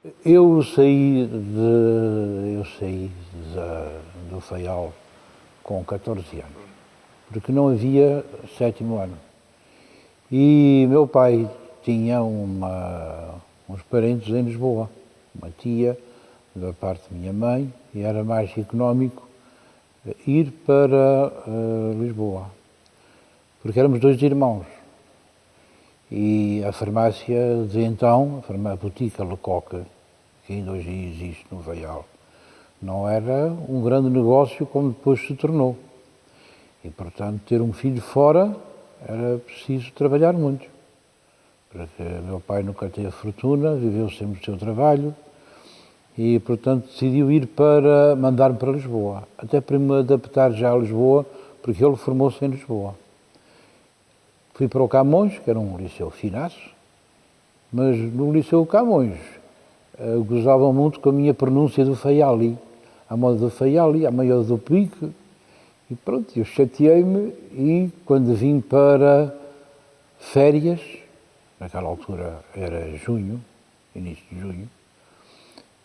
Do Faial com 14 anos, porque não havia sétimo ano. E meu pai tinha uns parentes em Lisboa, uma tia da parte da minha mãe, e era mais económico ir para Lisboa, porque éramos dois irmãos. E a farmácia de então, a botica Lecoque, que ainda hoje existe no Faial, não era um grande negócio como depois se tornou. E, portanto, ter um filho fora era preciso trabalhar muito. Porque meu pai nunca teve fortuna, viveu sempre do seu trabalho e, portanto, decidiu mandar-me para Lisboa. Até para me adaptar já a Lisboa, porque ele formou-se em Lisboa. Fui para o Camões, que era um liceu finaço, mas no liceu Camões gozavam muito com a minha pronúncia do Faiali. A moda do Faiali, a maior do pique. E pronto, eu chateei-me e quando vim para férias, naquela altura era junho, início de junho,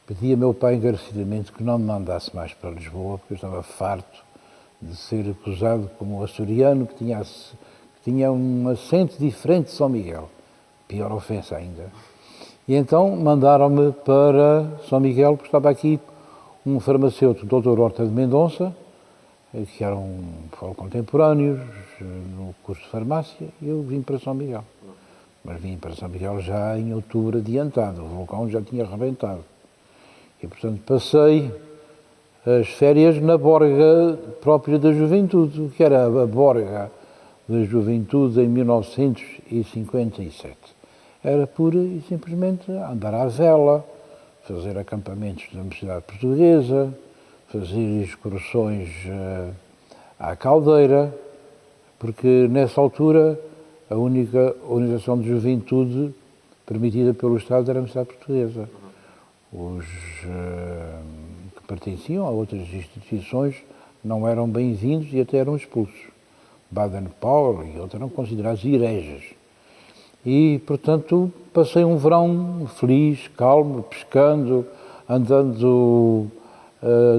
pedi a meu pai encarecidamente que não me mandasse mais para Lisboa, porque eu estava farto de ser acusado como açoriano que tinha um acento diferente de São Miguel. Pior ofensa ainda. E então mandaram-me para São Miguel, porque estava aqui um farmacêutico, Dr. Horta de Mendonça, que foram contemporâneos no curso de farmácia, e eu vim para São Miguel. Mas vim para São Miguel já em outubro adiantado, o vulcão já tinha arrebentado. E, portanto, passei as férias na Borga própria da Juventude, o que era a Borga da Juventude em 1957. Era pura e simplesmente andar à vela, fazer acampamentos da Universidade Portuguesa, fazer excursões à Caldeira, porque nessa altura a única organização de juventude permitida pelo Estado era a Universidade Portuguesa. Os que pertenciam a outras instituições não eram bem-vindos e até eram expulsos. Baden-Powell e outros eram considerados hereges. E, portanto, passei um verão feliz, calmo, pescando, andando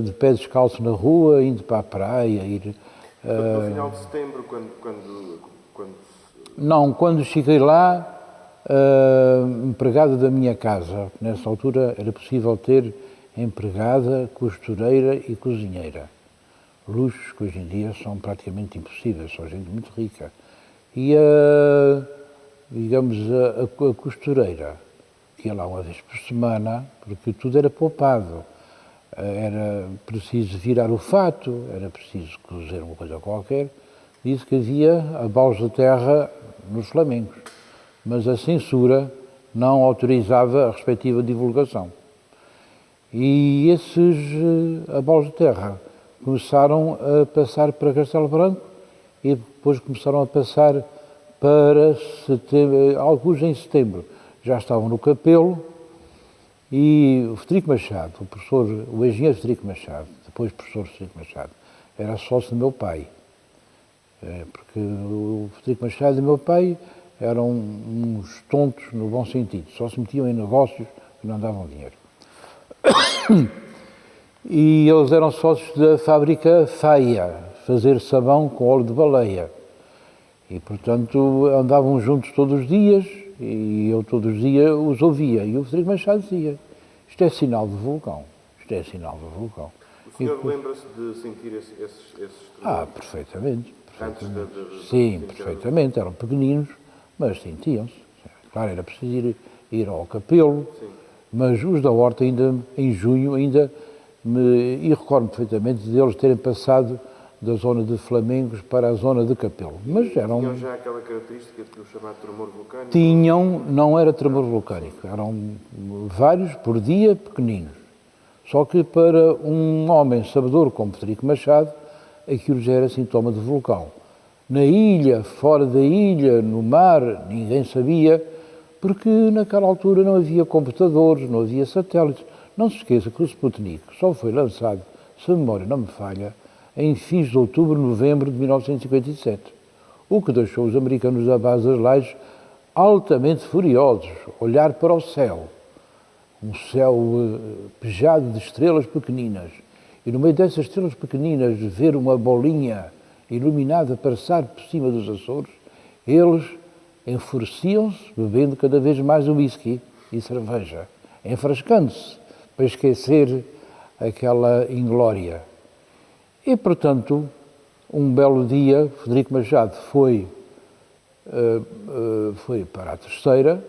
de pé descalço na rua, indo para a praia. No final de setembro, quando... Não, quando cheguei lá, empregada da minha casa. Nessa altura era possível ter empregada, costureira e cozinheira. Luxos que hoje em dia são praticamente impossíveis, são gente muito rica. E a costureira, que ia lá uma vez por semana, porque tudo era poupado. Era preciso virar o fato, era preciso cozer uma coisa qualquer. Disse que havia abalos de terra nos Flamengos, mas a censura não autorizava a respectiva divulgação. E esses abalos de terra começaram a passar para Castelo Branco e depois começaram a passar para setembro, alguns em setembro. Já estavam no Capelo e o Frederico Machado, o engenheiro Frederico Machado, depois professor Frederico Machado, era sócio do meu pai. Porque o Frederico Machado e o meu pai eram uns tontos no bom sentido, só se metiam em negócios que não davam dinheiro. E eles eram sócios da fábrica Faia, fazer sabão com óleo de baleia. E, portanto, andavam juntos todos os dias, e eu todos os dias os ouvia. E o Frederico Machado dizia, isto é sinal de vulcão, isto é sinal de vulcão. O senhor lembra-se de sentir esses tremores? Perfeitamente. Antes Sim, perfeitamente. Eram pequeninos, mas sentiam-se. Claro, era preciso ir ao Capelo, sim. Mas os da Horta ainda, em junho, e recordo perfeitamente deles terem passado da zona de Flamengos para a zona de Capelo. Mas tinham já aquela característica do chamado tremor vulcânico? Tinham, não era tremor vulcânico, eram vários por dia, pequeninos. Só que para um homem sabedor como Frederico Machado, aquilo já era sintoma de vulcão. Na ilha, fora da ilha, no mar, ninguém sabia, porque naquela altura não havia computadores, não havia satélites. Não se esqueça que o Sputnik só foi lançado, se a memória não me falha, em fins de outubro, novembro de 1957, o que deixou os americanos da base das Lajes altamente furiosos, olhar para o céu um céu pejado de estrelas pequeninas, e no meio dessas estrelas pequeninas ver uma bolinha iluminada passar por cima dos Açores, eles enfureciam-se, bebendo cada vez mais whisky e cerveja, enfrascando-se para esquecer aquela inglória. E, portanto, um belo dia, Frederico Machado foi para a Terceira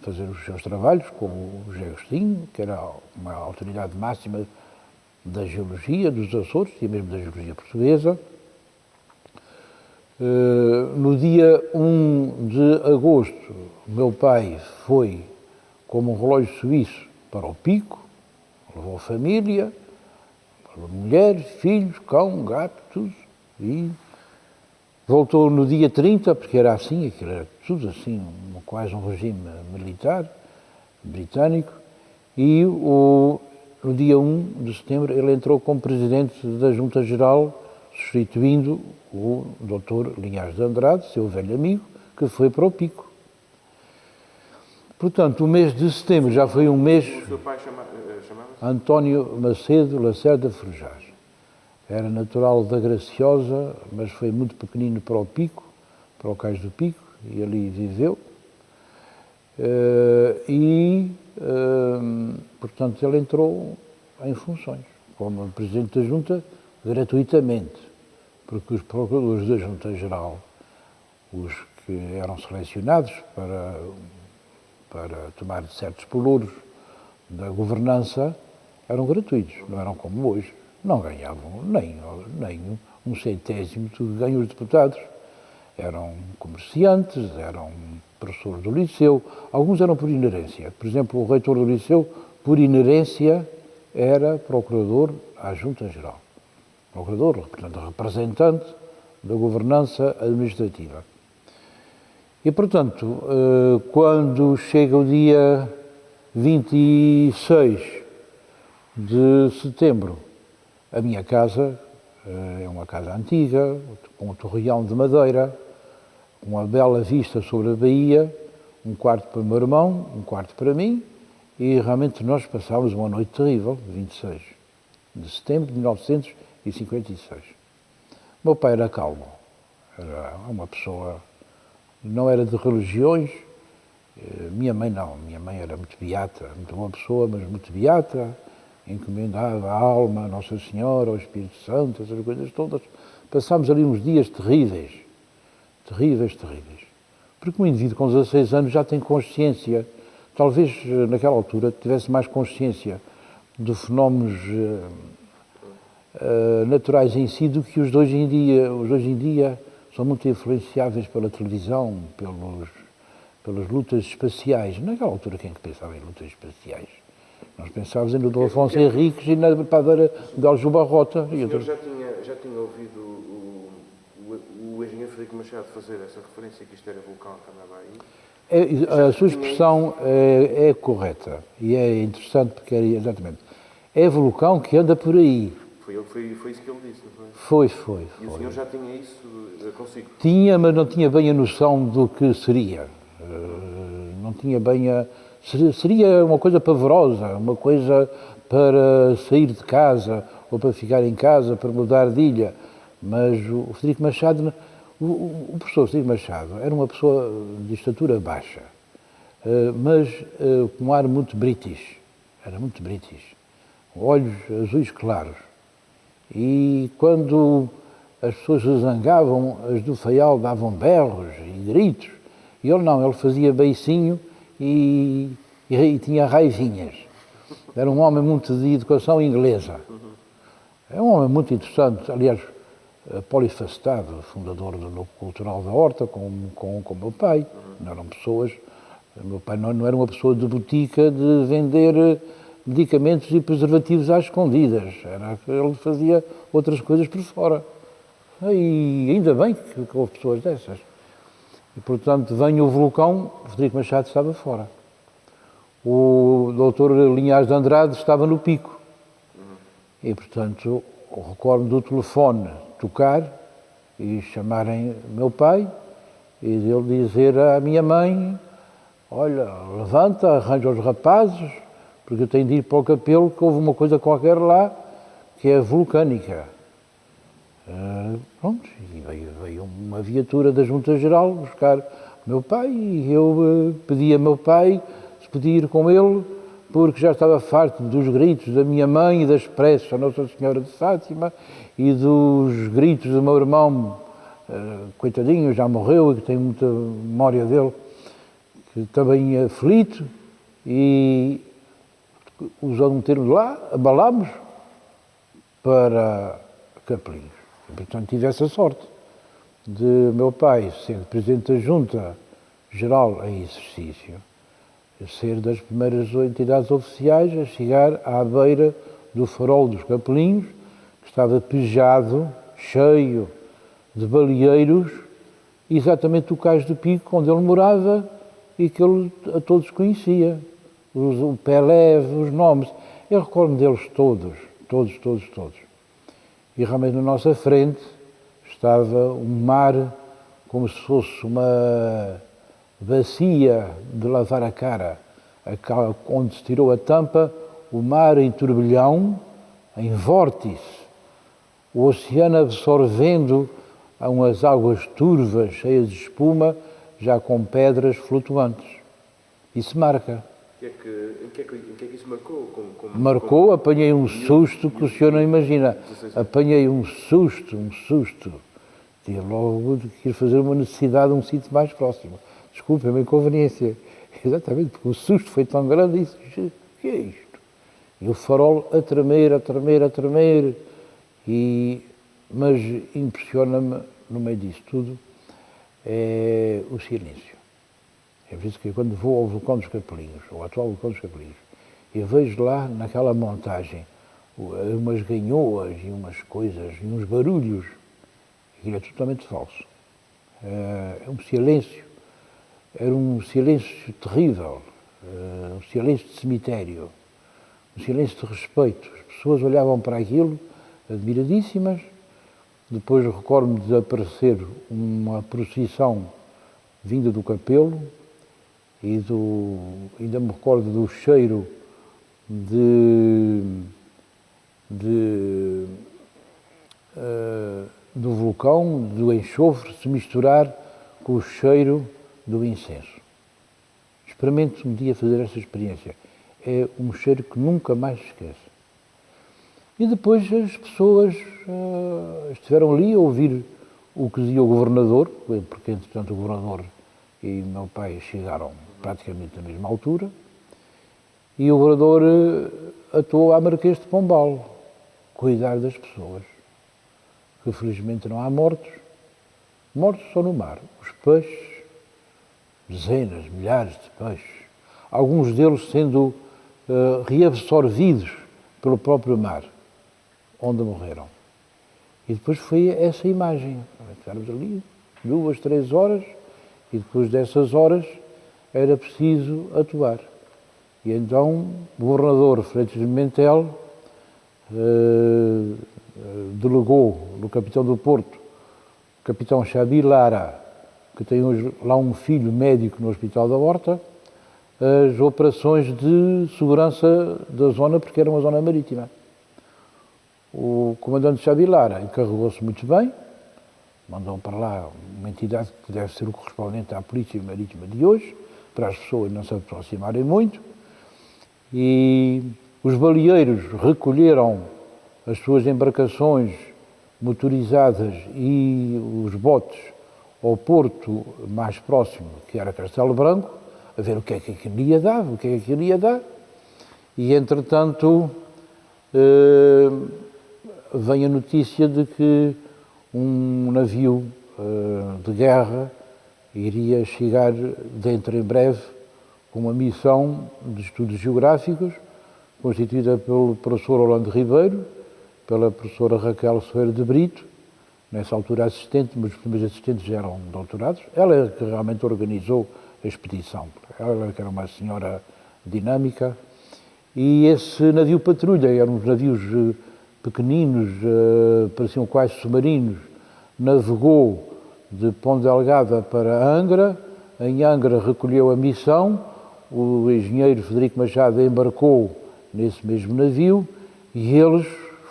fazer os seus trabalhos com o José Agostinho, que era uma autoridade máxima da geologia dos Açores e mesmo da geologia portuguesa. No dia 1 de agosto, o meu pai foi como um relógio suíço para o Pico, levou a família, mulher, filhos, cão, gato, tudo, e voltou no dia 30, porque era assim, aquilo era tudo assim, quase um regime militar britânico, e no dia 1 de setembro ele entrou como presidente da Junta Geral, substituindo o Dr. Linhares de Andrade, seu velho amigo, que foi para o Pico. Portanto, o mês de setembro já foi um mês... O seu pai chamava-se? António Macedo Lacerda Frujás. Era natural da Graciosa, mas foi muito pequenino para o Pico, para o Cais do Pico, e ali viveu. Portanto, ele entrou em funções como Presidente da Junta gratuitamente, porque os procuradores da Junta Geral, os que eram selecionados para tomar certos pelouros da governança, eram gratuitos, não eram como hoje. Não ganhavam nem um centésimo do que ganham os deputados. Eram comerciantes, eram professores do liceu, alguns eram por inerência. Por exemplo, o reitor do liceu, por inerência, era procurador à Junta Geral. Procurador, portanto, representante da governança administrativa. E, portanto, quando chega o dia 26 de setembro, a minha casa é uma casa antiga, com um torreão de madeira, uma bela vista sobre a baía, um quarto para o meu irmão, um quarto para mim, e realmente nós passámos uma noite terrível, 26 de setembro de 1956. O meu pai era calmo, era uma pessoa, não era de religiões. Minha mãe não, minha mãe era muito beata, muito boa pessoa, mas muito beata, encomendava a alma a Nossa Senhora, ao Espírito Santo, essas coisas todas. Passámos ali uns dias terríveis, terríveis, terríveis. Porque um indivíduo com 16 anos já tem consciência, talvez naquela altura tivesse mais consciência de fenómenos naturais em si do que os de hoje em dia. Os de hoje em dia são muito influenciáveis pela televisão, pelas lutas espaciais. Naquela altura, quem é que pensava em lutas espaciais? Nós pensávamos em Dom Afonso Henriques e na padeira de Aljubarrota. O senhor já tinha ouvido o engenheiro Frederico Machado fazer essa referência que isto era vulcão que andava aí? A sua expressão é correta e é interessante porque era exatamente. É vulcão que anda por aí. Foi isso que ele disse, não foi? Foi. E o senhor já tinha isso consigo? Tinha, mas não tinha bem a noção do que seria. Não tinha bem a... Seria uma coisa pavorosa, uma coisa para sair de casa ou para ficar em casa, para mudar de ilha. Mas o Frederico Machado, o professor Frederico Machado era uma pessoa de estatura baixa, mas com um ar muito british. Era muito british. Olhos azuis claros. E quando as pessoas se zangavam, as do Faial davam berros e gritos. E ele não, ele fazia beicinho e tinha raivinhas. Era um homem muito de educação inglesa. É um homem muito interessante, aliás, polifacetado, fundador do Núcleo Cultural da Horta, com o meu pai. Não eram pessoas... Meu pai não era uma pessoa de botica de vender medicamentos e preservativos às escondidas. Ele fazia outras coisas por fora. E ainda bem que houve pessoas dessas. E, portanto, vem o vulcão, o Frederico Machado estava fora. O doutor Linhares de Andrade estava no Pico. E, portanto, recordo do telefone tocar e chamarem meu pai e dele dizer à minha mãe: olha, levanta, arranja os rapazes, porque eu tenho de ir para o capelo, que houve uma coisa qualquer lá que é vulcânica. Pronto, e veio uma viatura da Junta Geral buscar o meu pai, e eu pedi a meu pai se podia ir com ele, porque já estava farto dos gritos da minha mãe e das preces a Nossa Senhora de Fátima e dos gritos do meu irmão, coitadinho, já morreu e que tenho muita memória dele, que também aflito, e usando um termo de lá, abalámos para Capelinhos. E, portanto, tive essa sorte de meu pai, sendo Presidente da Junta Geral em exercício, ser das primeiras entidades oficiais a chegar à beira do farol dos Capelinhos, que estava pejado, cheio de baleeiros, exatamente o Cais do Pico, onde ele morava e que ele a todos conhecia. O Pelé, os nomes. Eu recordo deles todos. E realmente na nossa frente estava um mar como se fosse uma bacia de lavar a cara, onde se tirou a tampa, o mar em turbilhão, em vórtice, o oceano absorvendo umas águas turvas, cheias de espuma, já com pedras flutuantes. Isso marca. Em que é que isso marcou? Marcou, apanhei um susto que o senhor não imagina. Apanhei um susto. Tinha logo de ir fazer uma necessidade a um sítio mais próximo. Desculpe, é uma inconveniência. Exatamente, porque o susto foi tão grande e disse, o que é isto? E o farol a tremer, mas impressiona-me, no meio disso tudo, é o silêncio. É por isso que quando vou ao vulcão dos Capelinhos, ao atual vulcão dos Capelinhos, e vejo lá naquela montagem umas ganhoas e umas coisas e uns barulhos, aquilo é totalmente falso. É um silêncio, era um silêncio terrível, um silêncio de cemitério, um silêncio de respeito. As pessoas olhavam para aquilo, admiradíssimas. Depois recordo-me de aparecer uma procissão vinda do capelo, e ainda me recordo do cheiro do vulcão, do enxofre, se misturar com o cheiro do incenso. Experimente um dia fazer essa experiência. É um cheiro que nunca mais se esquece. E depois as pessoas estiveram ali a ouvir o que dizia o governador, porque entretanto o governador e meu pai chegaram praticamente na mesma altura, e o governador atuou à Marquês de Pombal, cuidar das pessoas, que felizmente não há mortos só no mar, os peixes, dezenas, milhares de peixes, alguns deles sendo reabsorvidos pelo próprio mar, onde morreram. E depois foi essa imagem, ficámos ali 2, 3 horas, e depois dessas horas era preciso atuar. E então o governador Freitas de Mentel delegou no capitão do Porto, o capitão Xabi Lara, que tem hoje lá um filho médico no Hospital da Horta, as operações de segurança da zona, porque era uma zona marítima. O comandante Xabi Lara encarregou-se muito bem, mandou para lá uma entidade que deve ser o correspondente à Polícia Marítima de hoje, para as pessoas não se aproximarem muito, e os baleeiros recolheram as suas embarcações motorizadas e os botes ao porto mais próximo, que era Castelo Branco, a ver o que é que aquilo ia dar, e entretanto vem a notícia de que um navio de guerra iria chegar dentro em breve com uma missão de estudos geográficos constituída pelo professor Orlando Ribeiro, pela professora Raquel Ferreira de Brito, nessa altura assistente, mas os primeiros assistentes já eram doutorados. Ela é que realmente organizou a expedição. Ela que era uma senhora dinâmica. E esse navio patrulha, eram uns navios pequeninos, pareciam quase submarinos, navegou de Ponta Delgada para Angra, em Angra recolheu a missão, o engenheiro Frederico Machado embarcou nesse mesmo navio e eles,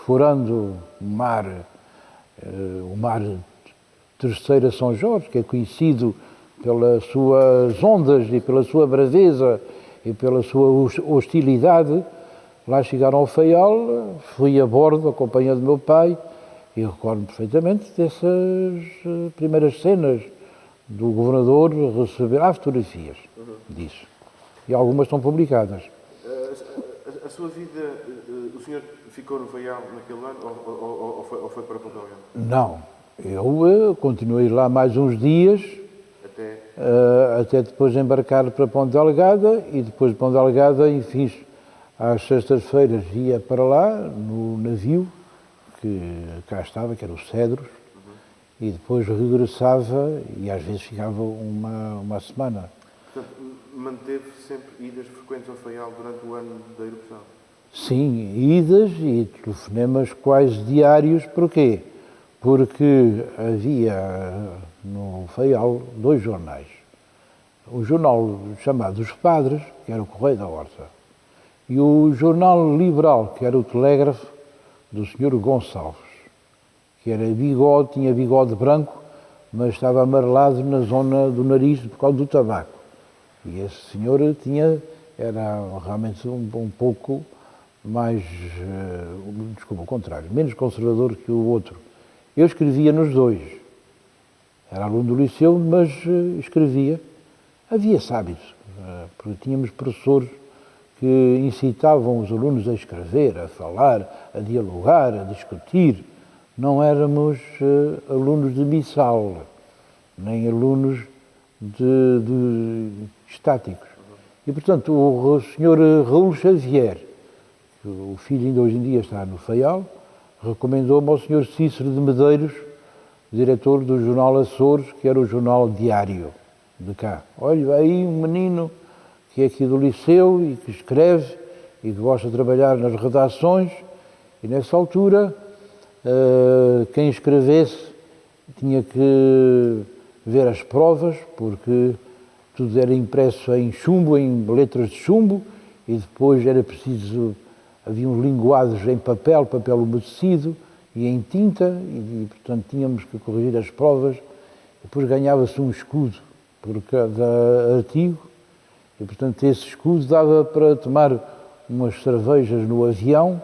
furando o mar Terceira São Jorge, que é conhecido pelas suas ondas e pela sua braveza e pela sua hostilidade, lá chegaram ao Faial, fui a bordo, acompanhado do meu pai, e recordo perfeitamente dessas primeiras cenas do governador receber. Há fotografias disso, e algumas estão publicadas. A sua vida, o senhor ficou no Faial naquele ano ou foi para Ponta Delgada? Não, eu continuei lá mais uns dias, até depois embarcar para Ponta Delgada, e depois de Ponta Delgada, enfim, às sextas-feiras ia para lá, no navio, que cá estava, que era o Cedros, e depois regressava e às vezes ficava uma semana. Portanto, manteve sempre idas frequentes ao Faial durante o ano da erupção? Sim, idas e telefonemas quase diários. Porquê? Porque havia no Faial 2 jornais. O jornal chamado Os Padres, que era o Correio da Horta, e o jornal liberal, que era o Telégrafo, do Sr. Gonçalves, que era bigode, tinha bigode branco, mas estava amarelado na zona do nariz por causa do tabaco. E esse senhor era realmente um pouco mais, desculpa, o contrário, menos conservador que o outro. Eu escrevia nos dois. Era aluno do liceu, mas escrevia. Havia hábitos, porque tínhamos professores que incitavam os alunos a escrever, a falar, a dialogar, a discutir. Não éramos alunos de missal, nem alunos de estáticos. E, portanto, o Sr. Raul Xavier, que o filho ainda hoje em dia está no Faial, recomendou-me ao Sr. Cícero de Medeiros, diretor do jornal Açores, que era o jornal diário de cá. Olha, aí um menino que é aqui do liceu e que escreve e que gosta de trabalhar nas redações, e nessa altura quem escrevesse tinha que ver as provas, porque tudo era impresso em chumbo, em letras de chumbo, e depois era preciso, havia uns linguados em papel umedecido e em tinta, e portanto tínhamos que corrigir as provas, depois ganhava-se um escudo por cada artigo, e portanto esse escudo dava para tomar umas cervejas no avião,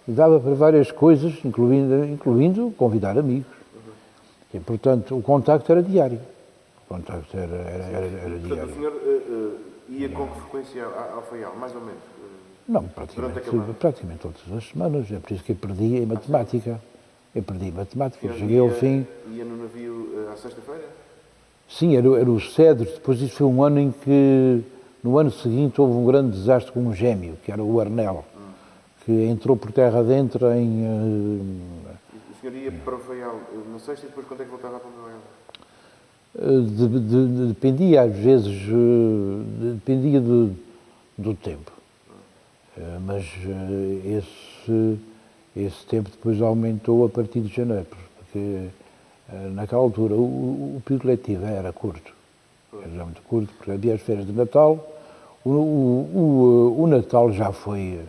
e dava para várias coisas, incluindo convidar amigos. E, portanto, o contacto era diário. O contacto era diário. Portanto, o senhor ia com que frequência ao Faial, mais ou menos? Não, praticamente todas as semanas. É por isso que eu perdi em matemática. Cheguei ao fim. Ia no navio à sexta-feira? Sim, era o Cedros. Depois isso foi um ano em que, no ano seguinte, houve um grande desastre com um gêmeo, que era o Arnel, que entrou por terra dentro em... O senhor ia para o Faial na sexta e depois quando é que voltava a Ponta Delgada? Dependia, às vezes, dependia do tempo. Mas esse tempo depois aumentou a partir de janeiro, porque naquela altura o período letivo era curto. Era muito curto, porque havia as férias de Natal. O Natal já foi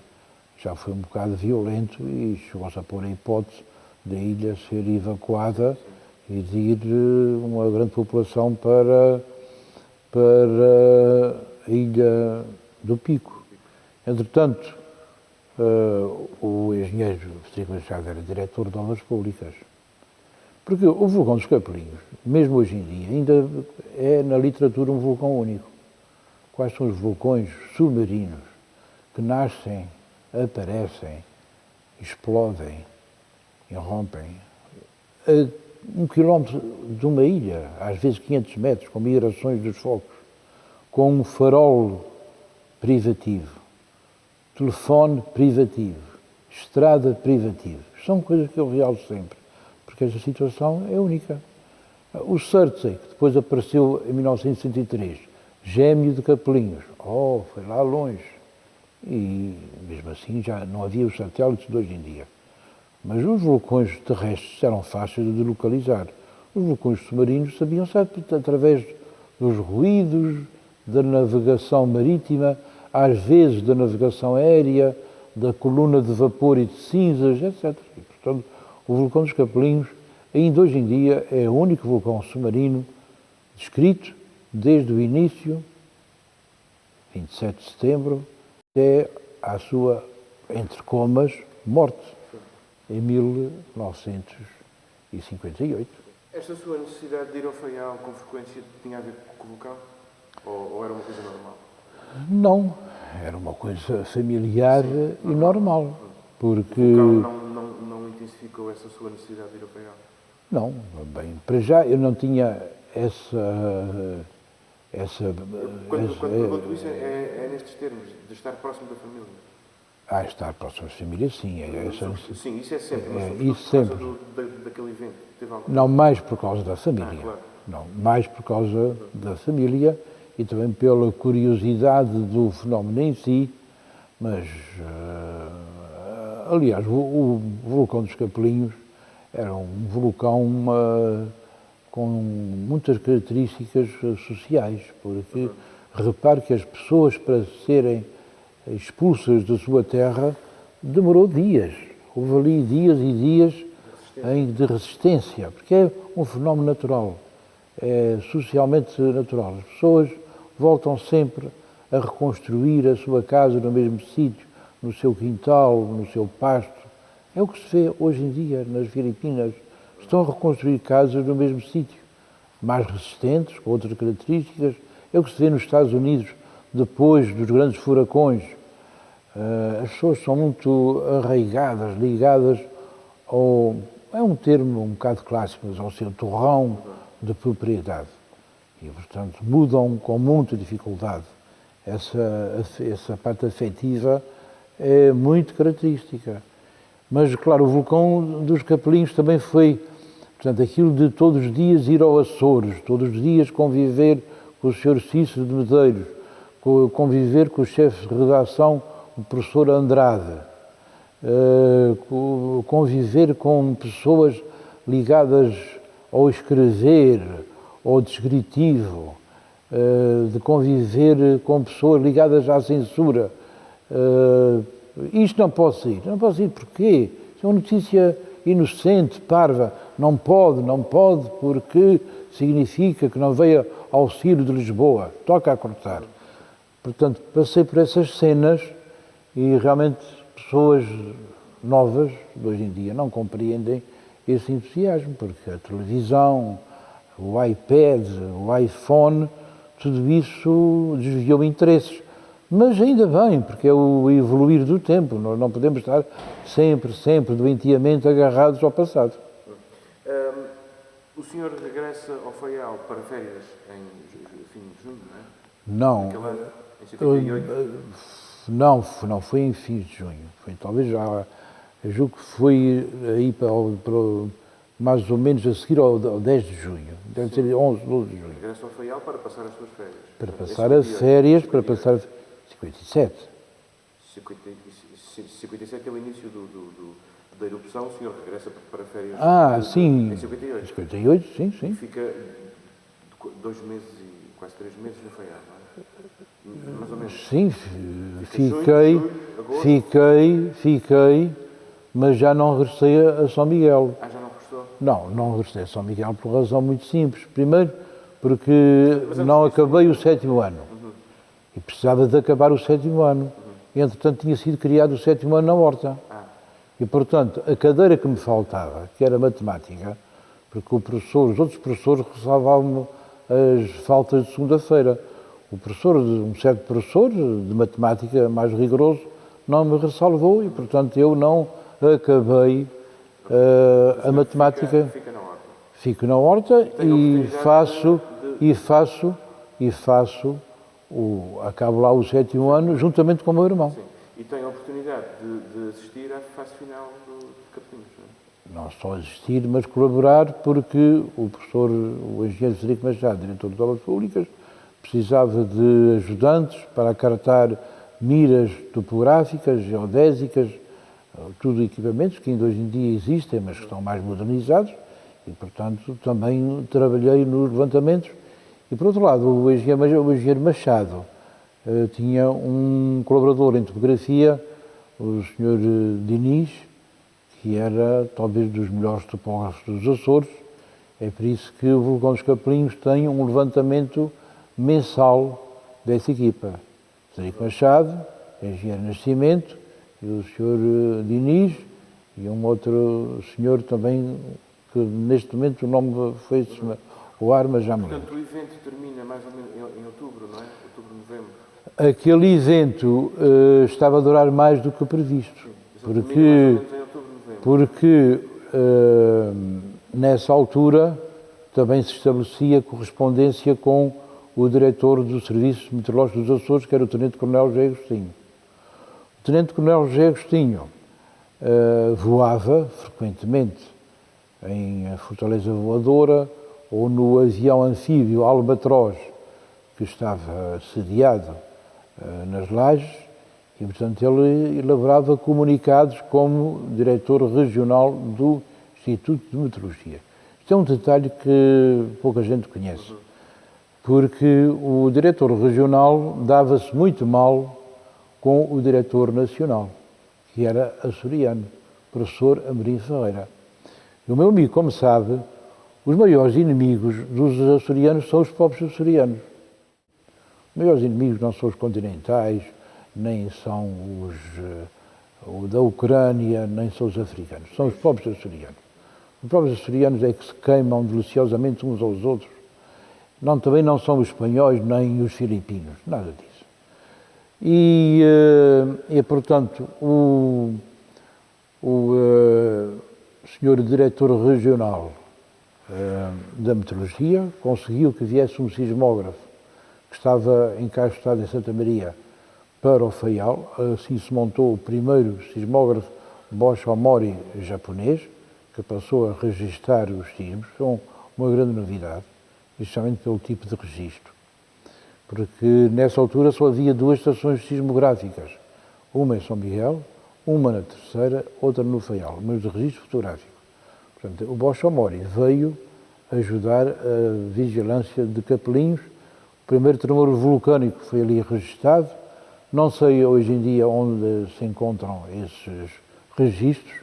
um bocado violento e chegou-se a pôr a hipótese da ilha ser evacuada e de ir uma grande população para a Ilha do Pico. Entretanto, o engenheiro Frederico Machado era diretor de obras públicas. Porque o vulcão dos Capelinhos, mesmo hoje em dia, ainda é na literatura um vulcão único. Quais são os vulcões submarinos que nascem, aparecem, explodem, irrompem a 1 quilómetro de uma ilha, às vezes 500 metros, com migrações dos focos, com um farol privativo, telefone privativo, estrada privativa. São coisas que eu realço sempre, porque esta situação é única. O Surtsey, que depois apareceu em 1963, gêmeo de Capelinhos, foi lá longe. E mesmo assim já não havia os satélites de hoje em dia. Mas os vulcões terrestres eram fáceis de localizar. Os vulcões submarinos sabiam-se através dos ruídos, da navegação marítima, às vezes da navegação aérea, da coluna de vapor e de cinzas, etc. E, portanto, o vulcão dos Capelinhos, ainda hoje em dia, é o único vulcão submarino descrito desde o início, 27 de setembro, até à sua, entre comas, morte, em 1958. Esta sua necessidade de ir ao Faial com frequência tinha a ver com o vulcão? Ou era uma coisa normal? Não, era uma coisa familiar e normal, porque... O vulcão não intensificou essa sua necessidade de ir ao Faial? Não, bem, para já eu não tinha Quando pergunto isso é nestes termos, de estar próximo da família? Estar próximo da família, sim. Sim, isso é sempre, mas isso por sempre. causa daquele evento. Teve algum... Não mais por causa da família. Claro. Não, mais por causa da família e também pela curiosidade do fenómeno em si, mas, aliás, o vulcão dos Capelinhos era um vulcão com muitas características sociais, porque repare que as pessoas, para serem expulsas da sua terra, demorou dias. Houve ali dias e dias de resistência, porque é um fenómeno natural, é socialmente natural. As pessoas voltam sempre a reconstruir a sua casa no mesmo sítio, no seu quintal, no seu pasto. É o que se vê hoje em dia nas Filipinas. Estão a reconstruir casas no mesmo sítio, mais resistentes, com outras características. É o que se vê nos Estados Unidos, depois dos grandes furacões. As pessoas são muito arraigadas, ligadas ao... É um termo um bocado clássico, mas ao seu torrão de propriedade. E, portanto, mudam com muita dificuldade. Essa parte afetiva é muito característica. Mas, claro, o vulcão dos Capelinhos também foi, portanto, aquilo de todos os dias ir ao Açores, todos os dias conviver com o Sr. Cícero de Medeiros, conviver com o chefe de redação, o professor Andrade, conviver com pessoas ligadas ao escrever, ao descritivo, de conviver com pessoas ligadas à censura. Isto não pode ir. Não pode ir porquê? Isso é uma notícia inocente, parva. Não pode, porque significa que não veio ao Ciro de Lisboa. Toca a cortar. Portanto, passei por essas cenas e realmente pessoas novas, de hoje em dia, não compreendem esse entusiasmo, porque a televisão, o iPad, o iPhone, tudo isso desviou interesses. Mas ainda bem, porque é o evoluir do tempo. Nós não podemos estar sempre, doentiamente agarrados ao passado. O senhor regressa ao Faial para férias em fim de junho, não é? Naquele ano, em 58? Não, foi em fins de junho. Foi, talvez já, eu julgo que foi aí para mais ou menos a seguir ao 10 de junho. Deve ser 11, 12 de junho. Regressa ao Faial para passar as suas férias? Para passar as férias, para passar... 57. 57 é o início da erupção, o senhor regressa para férias sim. Em 58? 58, sim. E fica 2 meses e quase 3 meses no Faial, não é? Mais ou menos. Sim, fiquei, mas já não regressei a São Miguel. Já não regressou? Não regressei a São Miguel por razão muito simples. Primeiro, porque não acabei o 7º ano. E precisava de acabar o 7º ano. E, entretanto, tinha sido criado o 7º ano na Horta. E, portanto, a cadeira que me faltava, que era matemática, porque os outros professores ressalvavam as faltas de segunda-feira. Um certo professor de matemática mais rigoroso, não me ressalvou e, portanto, eu não acabei a matemática. Fico na Horta e faço acabo lá o 7º ano juntamente com o meu irmão. Sim. E tem a oportunidade de assistir à fase final do Capelinhos, não é? Não só assistir, mas colaborar, porque o engenheiro Frederico Machado, diretor de Obras Públicas, precisava de ajudantes para acartar miras topográficas, geodésicas, tudo equipamentos que ainda hoje em dia existem, mas que estão mais modernizados, e, portanto, também trabalhei nos levantamentos E por outro lado, o engenheiro Machado tinha um colaborador em topografia, o Sr. Diniz, que era talvez dos melhores topógrafos dos Açores. É por isso que o Vulcão dos Capelinhos tem um levantamento mensal dessa equipa. Frederico Machado, engenheiro Nascimento, e o Sr. Diniz, e um outro senhor também, que neste momento o nome foi o ar, mas já me lembro. Portanto, o evento termina mais ou menos em outubro, não é? Outubro, novembro. Aquele evento estava a durar mais do que o previsto, porque nessa altura também se estabelecia correspondência com o diretor do Serviço Meteorológico dos Açores, que era o Tenente-Coronel José Agostinho. O Tenente-Coronel José Agostinho voava frequentemente em Fortaleza Voadora ou no avião anfíbio Albatroz, que estava sediado nas Lajes, e portanto ele elaborava comunicados como diretor regional do Instituto de Meteorologia. Isto é um detalhe que pouca gente conhece, porque o diretor regional dava-se muito mal com o diretor nacional, que era açoriano, o professor Amorim Ferreira. E o meu amigo, como sabe, os maiores inimigos dos açorianos são os próprios açorianos. Os maiores inimigos não são os continentais, nem são os da Ucrânia, nem são os africanos, são os próprios açorianos. Os próprios açorianos é que se queimam deliciosamente uns aos outros. Também não são os espanhóis, nem os filipinos, nada disso. E portanto, o senhor diretor regional da meteorologia conseguiu que viesse um sismógrafo que estava encaixotado em Santa Maria para o Faial. Assim se montou o primeiro sismógrafo Bosch Omori japonês, que passou a registar os sismos. Foi uma grande novidade, justamente pelo tipo de registro, porque nessa altura só havia duas estações sismográficas, uma em São Miguel, uma na Terceira, outra no Faial, mas de registro fotográfico. Portanto, o Bosch Omori veio ajudar a vigilância de Capelinhos. O primeiro tremor vulcânico foi ali registado. Não sei hoje em dia onde se encontram esses registros.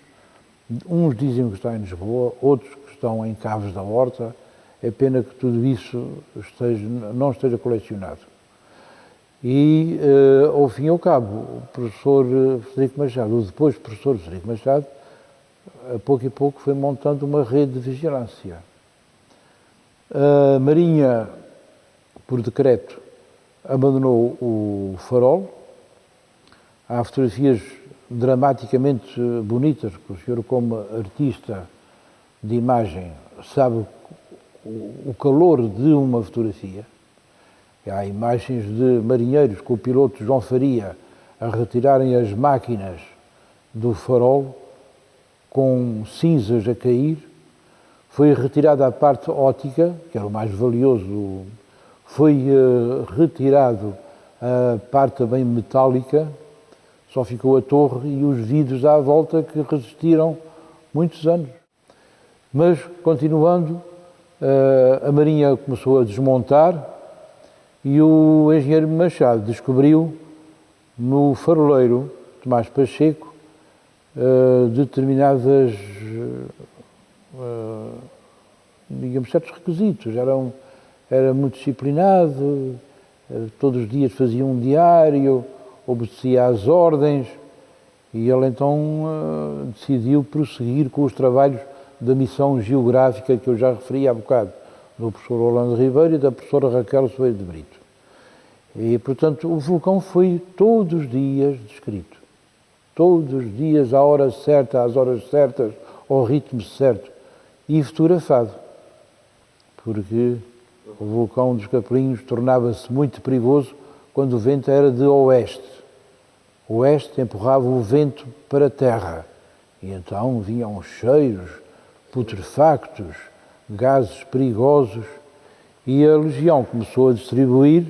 Uns dizem que está em Lisboa, outros que estão em Caves da Horta. É pena que tudo isso não esteja colecionado. E, ao fim e ao cabo, o professor Frederico Machado, ou depois professor Frederico Machado, a pouco e pouco foi montando uma rede de vigilância. A Marinha, por decreto, abandonou o farol. Há fotografias dramaticamente bonitas, que o senhor, como artista de imagem, sabe o calor de uma fotografia. Há imagens de marinheiros com o piloto João Faria a retirarem as máquinas do farol com cinzas a cair. Foi retirada a parte óptica, que era o mais valioso, foi retirado a parte também metálica, só ficou a torre e os vidros à volta que resistiram muitos anos. Mas, continuando, a Marinha começou a desmontar e o engenheiro Machado descobriu no faroleiro Tomás Pacheco determinadas, digamos, certos requisitos. Era muito disciplinado, todos os dias fazia um diário, obedecia às ordens, e ele então decidiu prosseguir com os trabalhos da missão geográfica que eu já referi há bocado, do professor Orlando Ribeiro e da professora Raquel Soeiro de Brito. E, portanto, o vulcão foi todos os dias descrito. Todos os dias, à hora certa, às horas certas, ao ritmo certo, e fotografado. Porque o vulcão dos Capelinhos tornava-se muito perigoso quando o vento era de oeste. O oeste empurrava o vento para a terra. E então vinham cheiros putrefactos, gases perigosos, e a Legião começou a distribuir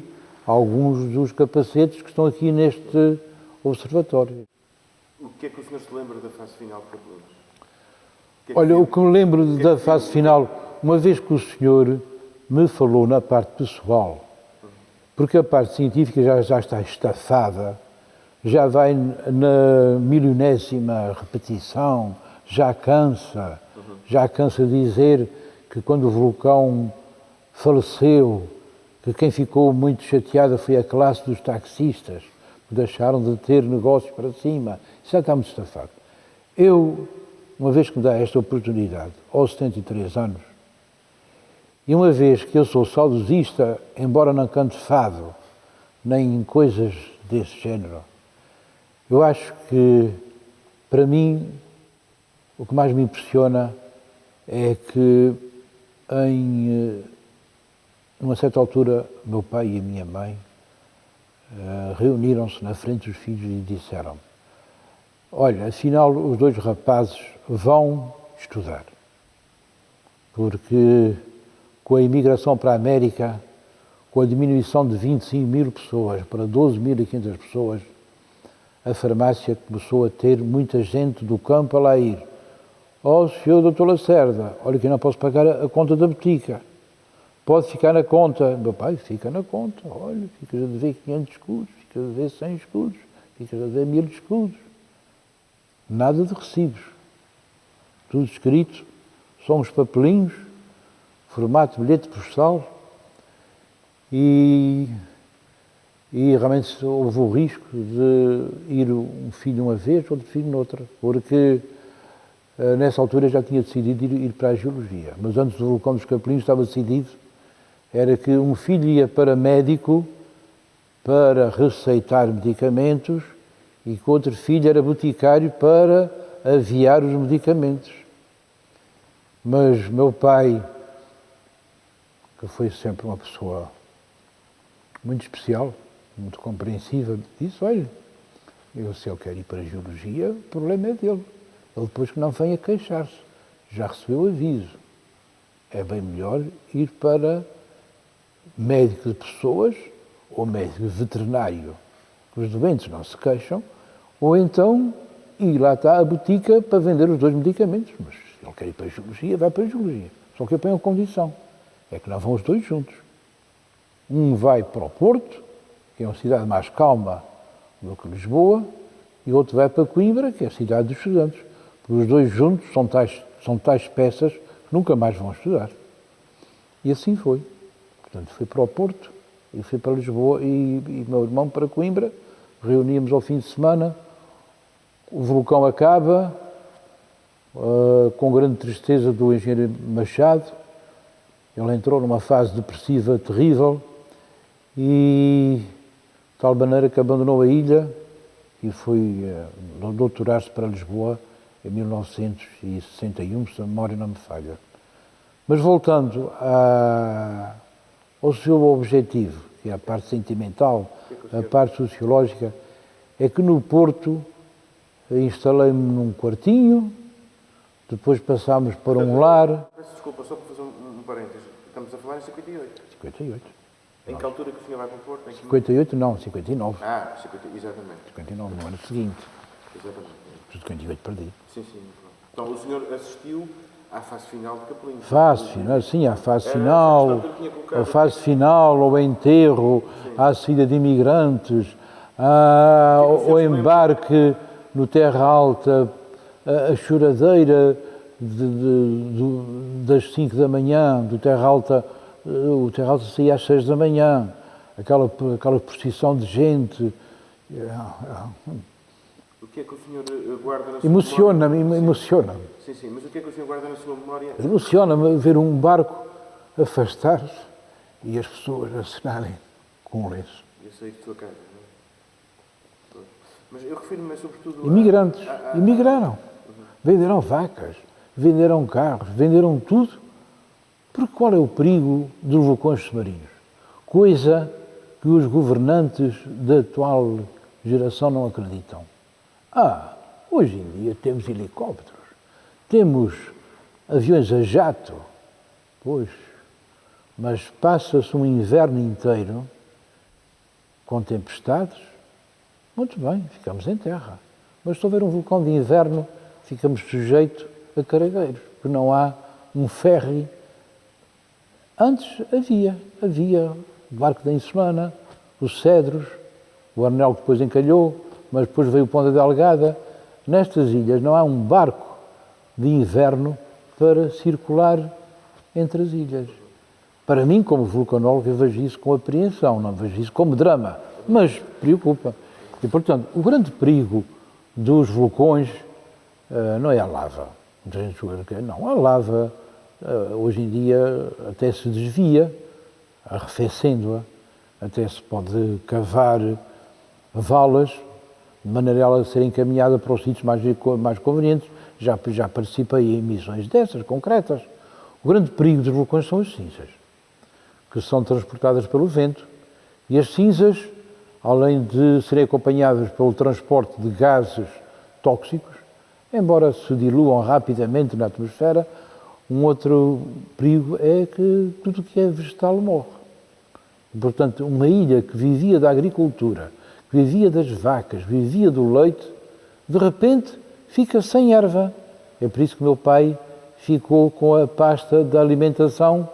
alguns dos capacetes que estão aqui neste observatório. O que é que o senhor se lembra da fase final de Capelinhos? Olha, o que me lembro da fase final, uma vez que o senhor me falou na parte pessoal, porque a parte científica já está estafada, já vai na milionésima repetição, já cansa dizer que quando o vulcão faleceu, que quem ficou muito chateada foi a classe dos taxistas, que deixaram de ter negócios para cima. Isso já está muito estafado. Eu, uma vez que me dá esta oportunidade, aos 73 anos, e uma vez que eu sou saudosista, embora não cante fado, nem coisas desse género, eu acho que, para mim, o que mais me impressiona é que, numa certa altura, meu pai e a minha mãe reuniram-se na frente dos filhos e disseram: olha, afinal, os dois rapazes vão estudar, porque com a imigração para a América, com a diminuição de 25 mil pessoas para 12.500 pessoas, a farmácia começou a ter muita gente do campo a lá ir. Ó, senhor doutor Lacerda, olha que eu não posso pagar a conta da botica. Pode ficar na conta. Meu pai, fica na conta. Olha, ficas a dever 500 escudos, ficas a dever 100 escudos, ficas a dever 1000 escudos. Nada de recibos. Tudo escrito, são uns papelinhos, formato de bilhete postal, e realmente houve o risco de ir um filho uma vez, outro filho noutra, porque nessa altura já tinha decidido ir para a geologia, mas antes do vulcão dos Capelinhos estava decidido, era que um filho ia para médico para receitar medicamentos e que outro filho era boticário para aviar os medicamentos. Mas meu pai, que foi sempre uma pessoa muito especial, muito compreensiva, disse: olha, se eu quero ir para a geologia, o problema é dele. Ele depois que não venha queixar-se, já recebeu aviso. É bem melhor ir para médico de pessoas ou médico veterinário, que os doentes não se queixam, ou então, e lá está a botica para vender os dois medicamentos. Mas se ele quer ir para a geologia, vai para a geologia. Só que eu ponho uma condição, é que não vão os dois juntos. Um vai para o Porto, que é uma cidade mais calma do que Lisboa, e o outro vai para Coimbra, que é a cidade dos estudantes. Porque os dois juntos são tais peças que nunca mais vão estudar. E assim foi. Portanto, fui para o Porto, eu fui para Lisboa e meu irmão para Coimbra, reuníamos ao fim de semana, o vulcão acaba, com grande tristeza do engenheiro Machado, ele entrou numa fase depressiva terrível e de tal maneira que abandonou a ilha e foi doutorar-se para Lisboa em 1961, se a memória não me falha. Mas voltando ao seu objetivo, que é a parte sentimental, a parte sociológica, é que no Porto instalei-me num quartinho, depois passámos para um lar. Peço desculpa, só para fazer um parênteses. Estamos a falar em 58. 58. Em que altura que o senhor vai para o Porto? 58 não, 59. Ah, 50, exatamente. 59, no ano seguinte. Exatamente. 58 perdi. Sim, sim. Então o senhor assistiu à fase final de Capelinho. Fase final, sim, à fase final, a fase final, ao enterro, à saída de imigrantes, ao embarque no Terra Alta, a choradeira das 5 da manhã, do Terra Alta, o Terra Alta saía às 6 da manhã, aquela procissão de gente. O que é que o senhor guarda na sua Emociona-me, memória? emociona-me. Sim, sim, mas o que é que o senhor guarda na sua memória? Emociona-me ver um barco afastar-se e as pessoas acenarem com um lenço. Eu saí de sua casa, não é? Mas eu refiro-me sobretudo Imigrantes, imigraram, venderam vacas, venderam carros, venderam tudo. Porque qual é o perigo dos vulcões submarinos? Coisa que os governantes da atual geração não acreditam. Hoje em dia temos helicópteros, temos aviões a jato, pois, mas passa-se um inverno inteiro com tempestades, muito bem, ficamos em terra. Mas se houver um vulcão de inverno, ficamos sujeitos a cargueiros, porque não há um ferry Antes havia o barco da Insulana, os Cedros, o Arnel que depois encalhou, mas depois veio o Ponta Delgada. Nestas ilhas não há um barco de inverno para circular entre as ilhas. Para mim, como vulcanólogo, eu vejo isso com apreensão, não vejo isso como drama, mas preocupa. E, portanto, o grande perigo dos vulcões não é a lava. Muita gente julga que não, a lava hoje em dia até se desvia, arrefecendo-a, até se pode cavar valas de maneira a ela ser encaminhada para os sítios mais convenientes. Já participei em missões dessas, concretas. O grande perigo dos vulcões são as cinzas, que são transportadas pelo vento, e as cinzas, além de serem acompanhadas pelo transporte de gases tóxicos, embora se diluam rapidamente na atmosfera, um outro perigo é que tudo o que é vegetal morre. Portanto, uma ilha que vivia da agricultura, que vivia das vacas, vivia do leite, de repente fica sem erva. É por isso que meu pai ficou com a pasta da alimentação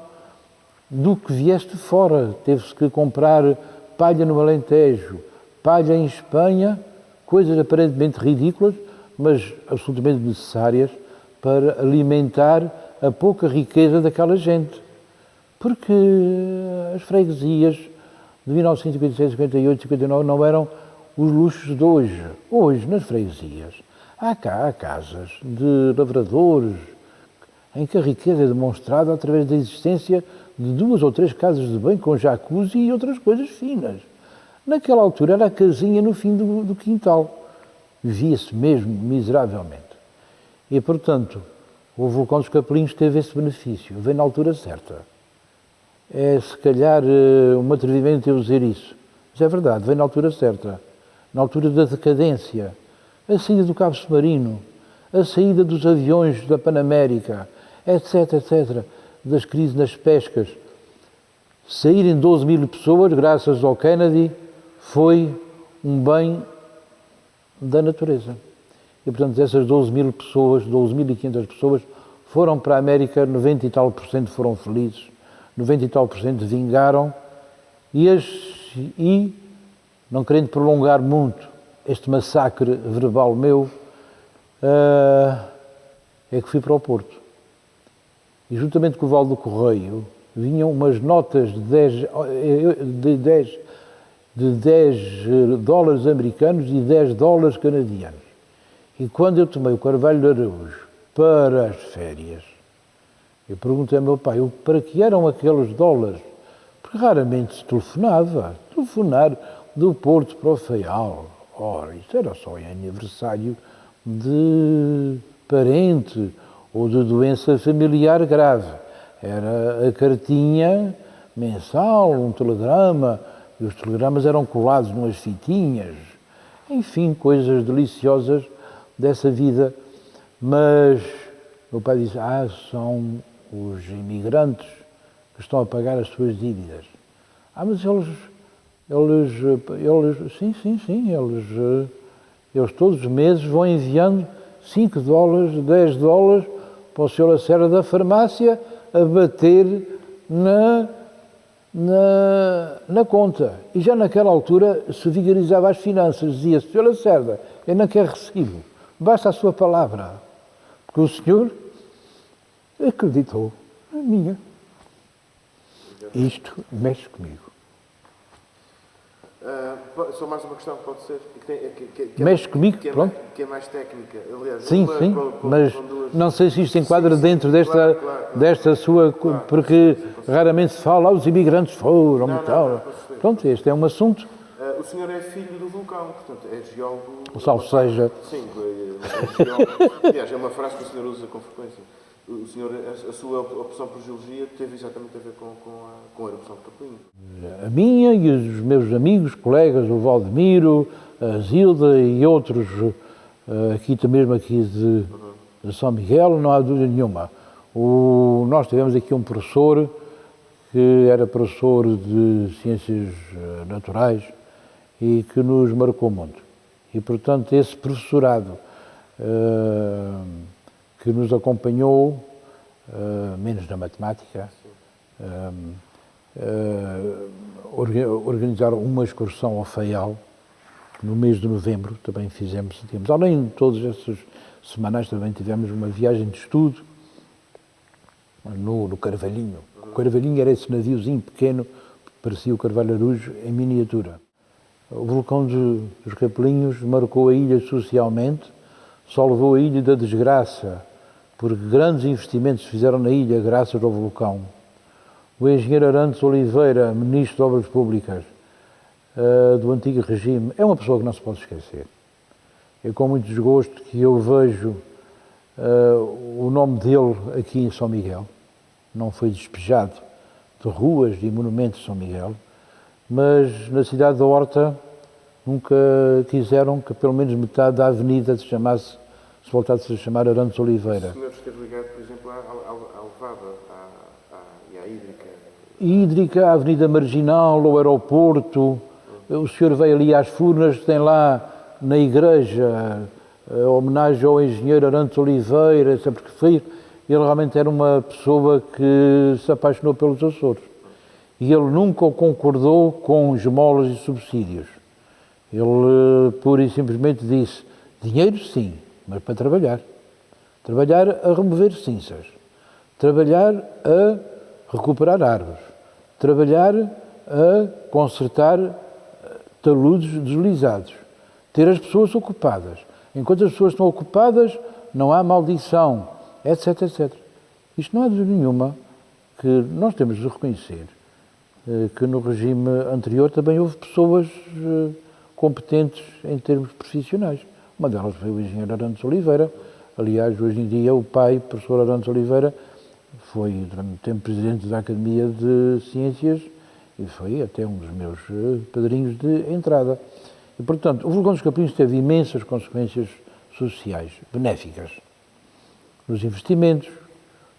do que vieste fora. Teve-se que comprar palha no Alentejo, palha em Espanha, coisas aparentemente ridículas, mas absolutamente necessárias para alimentar a pouca riqueza daquela gente. Porque as freguesias de 1956, 58, 59 não eram os luxos de hoje. Hoje, nas freguesias, há casas de lavradores em que a riqueza é demonstrada através da existência de 2 ou 3 casas de banho com jacuzzi e outras coisas finas. Naquela altura era a casinha no fim do quintal. Vivia-se mesmo miseravelmente. E, portanto, o vulcão dos Capelinhos teve esse benefício, veio na altura certa. É, se calhar, um atrevimento eu dizer isso, mas é verdade, veio na altura certa, na altura da decadência, a saída do Cabo Submarino, a saída dos aviões da Panamérica, etc, etc, das crises nas pescas. Saírem 12.000 pessoas, graças ao Kennedy, foi um bem da natureza. E, portanto, essas 12.000 pessoas, 12.500 pessoas, foram para a América, 90 e tal % foram felizes, 90 e tal % vingaram, e, não querendo prolongar muito este massacre verbal meu, é que fui para o Porto. E juntamente com o Val do Correio, vinham umas notas de 10 dólares americanos e 10 dólares canadianos. E quando eu tomei o Carvalho de Araújo para as férias, eu perguntei ao meu pai para que eram aqueles dólares, porque raramente se telefonava. Telefonar do Porto para o Faial, ora, isso era só em aniversário de parente ou de doença familiar grave. Era a cartinha mensal, um telegrama, e os telegramas eram colados numas fitinhas. Enfim, coisas deliciosas dessa vida. Mas meu pai disse, são os imigrantes que estão a pagar as suas dívidas. Mas eles todos os meses vão enviando 5 dólares, 10 dólares para o Sr. Lacerda da farmácia a bater na conta. E já naquela altura se vigarizava as finanças, dizia, Sr. Lacerda, eu não quero recibo, basta a sua palavra. Porque o senhor acreditou na minha. Isto mexe comigo. Só mais uma questão, pode ser? Mexe comigo, pronto. Que é mais técnica. Aliás, sim, mas não sei se isto enquadra dentro desta sua... Porque raramente se fala, os imigrantes foram e tal. Pronto, este é um assunto. O senhor é filho do vulcão, portanto, é geólogo... Salve seja. Sim, é geólogo. Aliás, é uma frase que o senhor usa com frequência. O senhor, a sua opção por geologia teve exatamente a ver com a erupção de Capelinho. A minha e os meus amigos, colegas, o Valdemiro, a Zilda e outros, mesmo aqui de São Miguel, não há dúvida nenhuma. Nós tivemos aqui um professor que era professor de Ciências Naturais e que nos marcou muito. E, portanto, esse professorado que nos acompanhou, menos na matemática, organizaram uma excursão ao Faial, no mês de novembro, também fizemos, além de todas essas semanais, também tivemos uma viagem de estudo no Carvalhinho. O Carvalhinho era esse naviozinho pequeno, parecia o Carvalho Araújo em miniatura. O vulcão dos Capelinhos marcou a ilha socialmente, só levou a ilha da desgraça, porque grandes investimentos se fizeram na ilha graças ao vulcão. O engenheiro Arantes Oliveira, ministro de Obras Públicas do antigo regime, é uma pessoa que não se pode esquecer. É com muito desgosto que eu vejo o nome dele aqui em São Miguel. Não foi despejado de ruas e monumentos de São Miguel, mas na cidade da Horta nunca quiseram que pelo menos metade da avenida se voltasse a chamar Arantes Oliveira. O senhor esteve ligado, por exemplo, à Levada e à Hídrica? Hídrica, à Avenida Marginal, ao aeroporto. O senhor veio ali às Furnas, tem lá na igreja a homenagem ao engenheiro Arantes Oliveira, sempre que foi. Ele realmente era uma pessoa que se apaixonou pelos Açores. E ele nunca concordou com esmolas e subsídios. Ele pura e simplesmente disse, dinheiro sim, mas para trabalhar. Trabalhar a remover cinzas. Trabalhar a recuperar árvores. Trabalhar a consertar taludes deslizados. Ter as pessoas ocupadas. Enquanto as pessoas estão ocupadas, não há maldição, etc, etc. Isto não é dúvida nenhuma que nós temos de reconhecer que no regime anterior também houve pessoas competentes em termos profissionais. Uma delas foi o engenheiro Arantes Oliveira. Aliás, hoje em dia o pai, o professor Arantes Oliveira, foi durante muito tempo presidente da Academia de Ciências e foi até um dos meus padrinhos de entrada. E, portanto, o vulcão dos Capelinhos teve imensas consequências sociais, benéficas. Nos investimentos,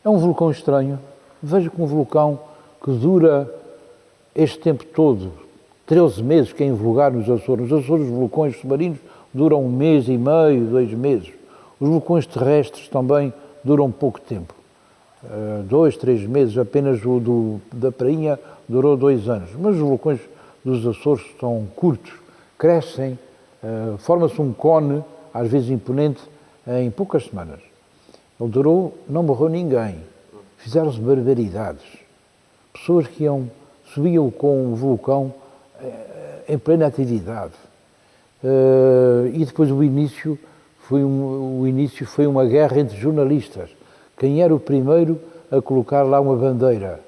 é um vulcão estranho. Veja que um vulcão que dura este tempo todo, 13 meses, que é invulgar nos Açores. Nos Açores, os vulcões submarinos duram 1 mês e meio, 2 meses. Os vulcões terrestres também duram pouco tempo. 2, 3 meses, apenas o da Prainha durou 2 anos. Mas os vulcões dos Açores são curtos, crescem, forma-se um cone, às vezes imponente, em poucas semanas. Ele durou, não morreu ninguém. Fizeram-se barbaridades. Pessoas que subiam com o vulcão em plena atividade. E depois o início foi uma guerra entre jornalistas. Quem era o primeiro a colocar lá uma bandeira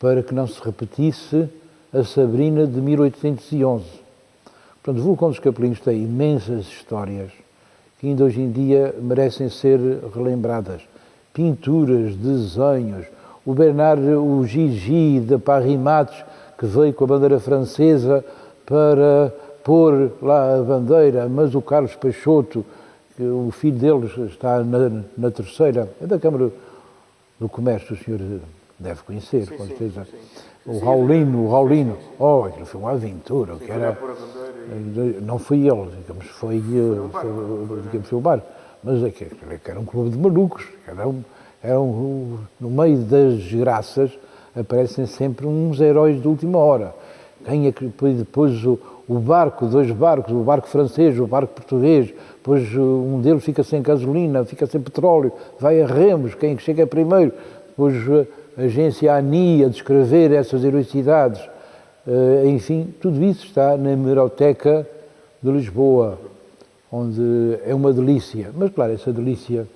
para que não se repetisse a Sabrina de 1811. Portanto, o vulcão dos Capelinhos tem imensas histórias que ainda hoje em dia merecem ser relembradas. Pinturas, desenhos, o Gigi de Paris Matos, que veio com a bandeira francesa para pôr lá a bandeira, mas o Carlos Peixoto, que o filho deles está na terceira, é da Câmara do Comércio, o senhor deve conhecer, com certeza. O Raulino, aquilo foi uma aventura, que era... Não foi ele, digamos, foi o bar, mas é que era um clube de malucos, no meio das desgraças aparecem sempre uns heróis de última hora. Ganha depois o barco, 2 barcos, o barco francês, o barco português, depois um deles fica sem gasolina, fica sem petróleo, vai a remos, quem chega primeiro, depois a agência ANI a descrever essas heroicidades. Enfim, tudo isso está na Hemeroteca de Lisboa, onde é uma delícia. Mas, claro, essa delícia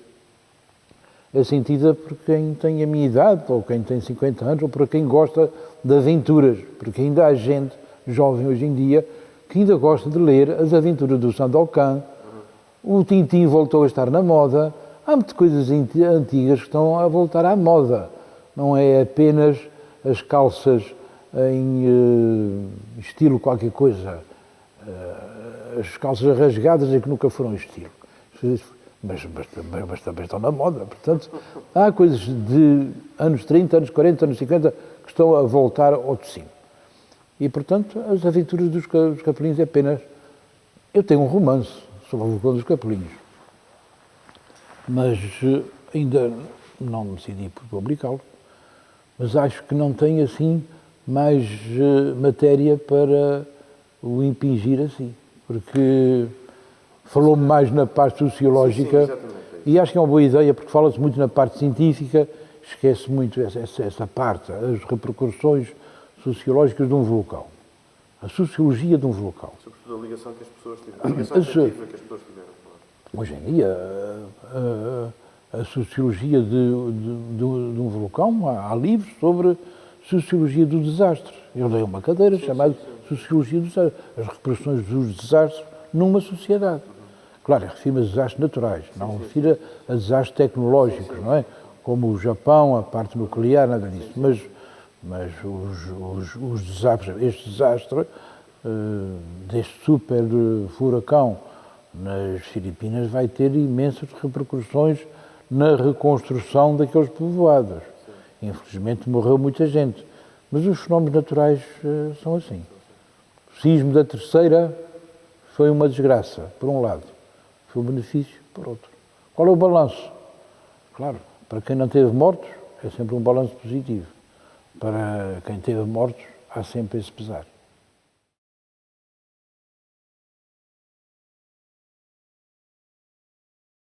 é sentida por quem tem a minha idade, ou quem tem 50 anos, ou por quem gosta de aventuras, porque ainda há gente jovem hoje em dia que ainda gosta de ler as aventuras do Sandokan. O Tintim voltou a estar na moda. Há muitas coisas antigas que estão a voltar à moda. Não é apenas as calças em estilo qualquer coisa. As calças rasgadas é que nunca foram estilo. Mas também estão na moda. Portanto, há coisas de anos 30, anos 40, anos 50 que estão a voltar ao de cima. E, portanto, as aventuras dos Capelinhos é apenas... Eu tenho um romance sobre o vulcão dos Capelinhos, mas ainda não me decidi por publicá-lo, mas acho que não tem assim mais matéria para o impingir assim, porque falou-me mais na parte sociológica. Sim, exatamente. E acho que é uma boa ideia, porque fala-se muito na parte científica, esquece muito essa parte, as repercussões sociológicas de um vulcão, a sociologia de um vulcão. Sobretudo a ligação que as pessoas tiveram, a ligação afetiva que as pessoas tiveram. Hoje em dia, a sociologia de um vulcão, há livros sobre sociologia do desastre. Eu dei uma cadeira chamada Sociologia do Desastre, as repercussões dos desastres numa sociedade. Claro, refiro-me a desastres naturais, não refiro a desastres tecnológicos, não é? Como o Japão, a parte nuclear, nada disso. Mas os desastres, este desastre deste super furacão nas Filipinas vai ter imensas repercussões na reconstrução daqueles povoados. Infelizmente morreu muita gente, mas os fenómenos naturais são assim. O sismo da terceira foi uma desgraça, por um lado. Foi um benefício, por outro. Qual é o balanço? Claro, para quem não teve mortos, é sempre um balanço positivo. Para quem teve mortos, há sempre esse pesar.